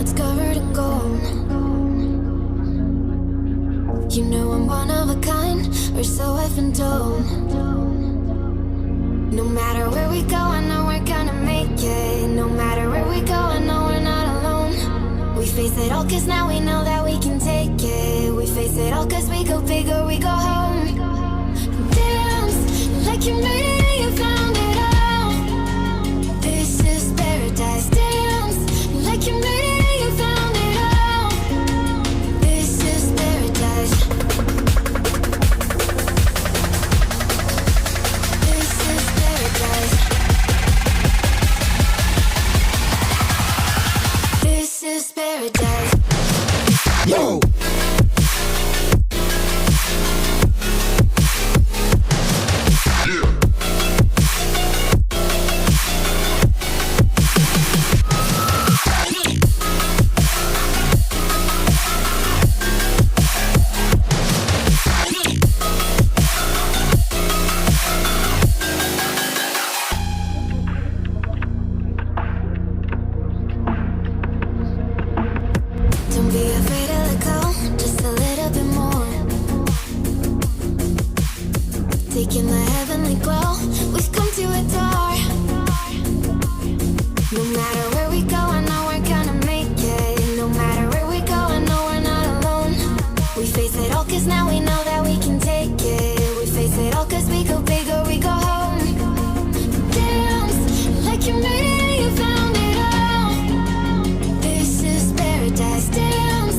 that's covered in gold. You know I'm one of a kind, or so I've been told. No matter where we go, I know we're gonna make it. No matter where we go, I know we're not alone. We face it all cause now we know that we can take it. We face it all cause we go big or we go home. Dance like you made it, you found it all. This is paradise. Dance like you made it, you found it all. This is paradise. This is paradise. This is paradise. Yo! Don't be afraid to let go, just a little bit more. Taking the heavenly glow, we've come to adore. No matter where we go, I know we're gonna make it. No matter where we go, I know we're not alone. We face it all cause now we know that we can take it. We face it all cause we go big or we go home. Dance like you made it, you found it all. This is paradise. Dance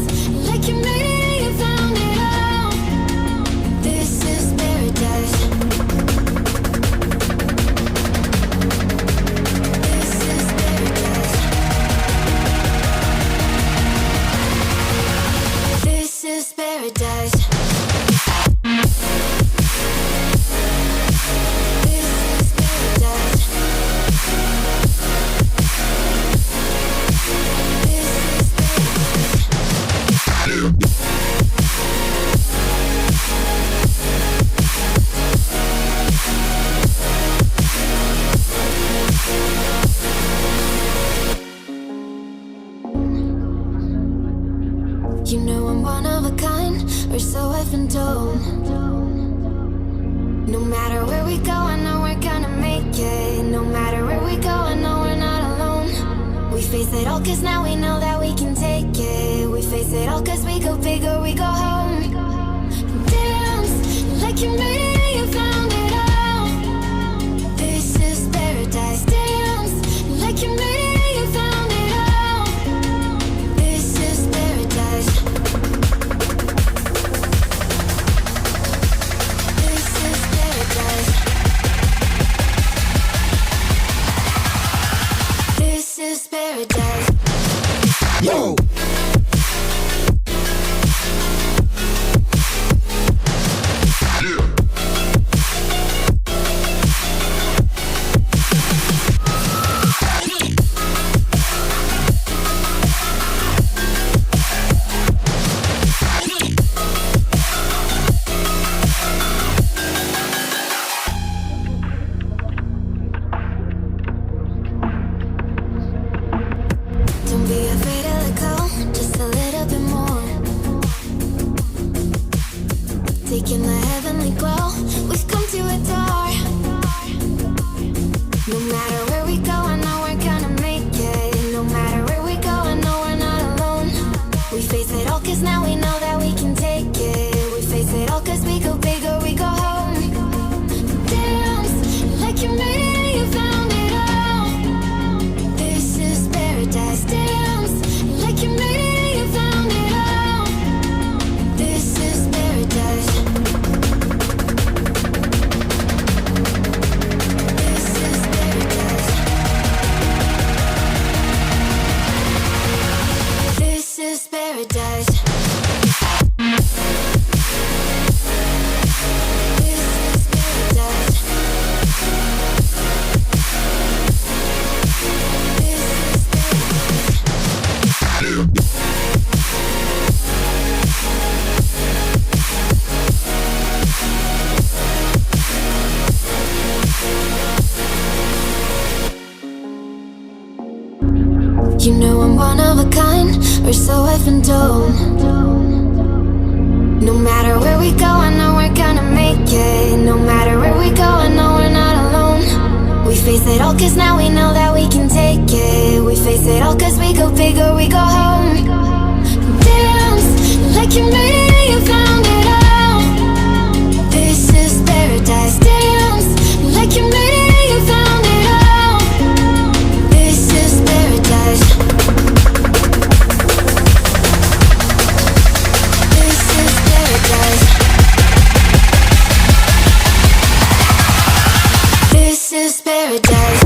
like you made it, you found it all. This is paradise. This is paradise. This is paradise. You know I'm one of a kind, or so I've been told. No matter where we go, I know we're gonna make it. No matter where we go, I know we're not alone. We face it all cause now we know that we can take it. We face it all cause we go big or we go home. Dance like you made it, you found it all. This is paradise. Dance like you made it, you found it all. This is paradise. This is paradise. This is paradise. Yo! Don't be afraid to let go, just a little bit more. Taking the heavenly glow, we've come to adore. No matter where we go, I know we're gonna make it. No matter where we go, I know we're not alone. We face it all cause now we know that we can take it. We face it all cause we go big or we go home. Dance like you made it, you found it all. This is paradise. Dance like you made it, you found it all. This is paradise. This is paradise. This is paradise. You know I'm one of a kind, or so I've been told. No matter where we go, I know we're gonna make it. No matter where we go, I know we're not alone. We face it all cause now we know that we can take it. We face it all cause we go big or we go home. Dance like you made it, you found it all. This is paradise. Dance like you made it, you found it all. This is paradise. This is paradise. This is paradise.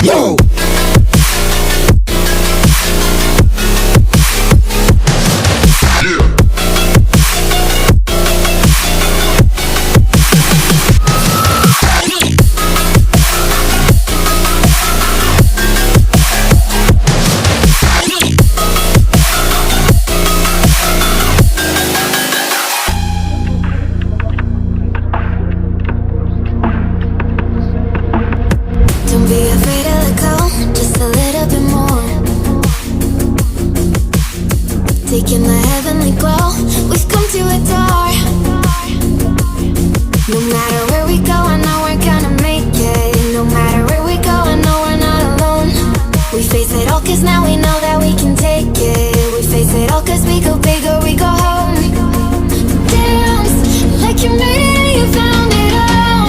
Yo. Don't be afraid to let go, just a little bit more. Taking the heavenly glow, we've come to adore. No matter where we go, I know we're gonna make it. No matter where we go, I know we're not alone. We face it all cause now we know that we can take it. We face it all cause we go big or we go home. Dance like you made it, you found it all.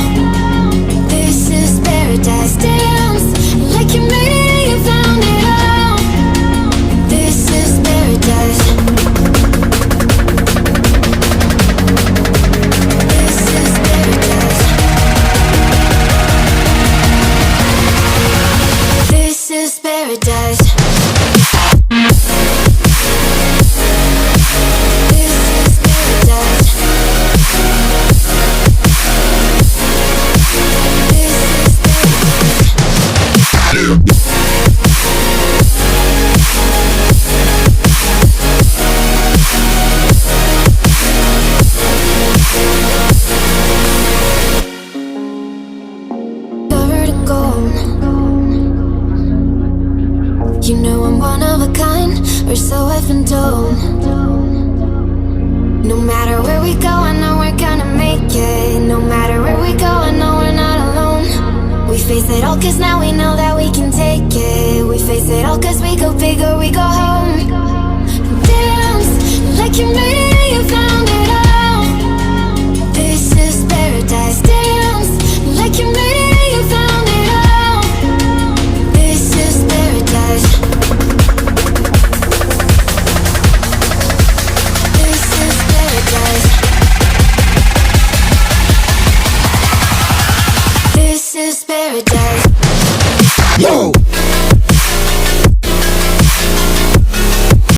This is paradise. Dance like you made it, you found it all. This is paradise. This is paradise. This is paradise. This is paradise. Covered in gold. You know I'm one of a kind, or so I've been told. No matter where we go, I know we're gonna make it. No matter where we go, I know we're not alone. We face it all cause now we know that we can take it. We face it all cause we go big or we go home. Dance like you made it, you found it all. This is paradise. Dance like you made it, you found it all. This is paradise. This is paradise. This is paradise. Yo.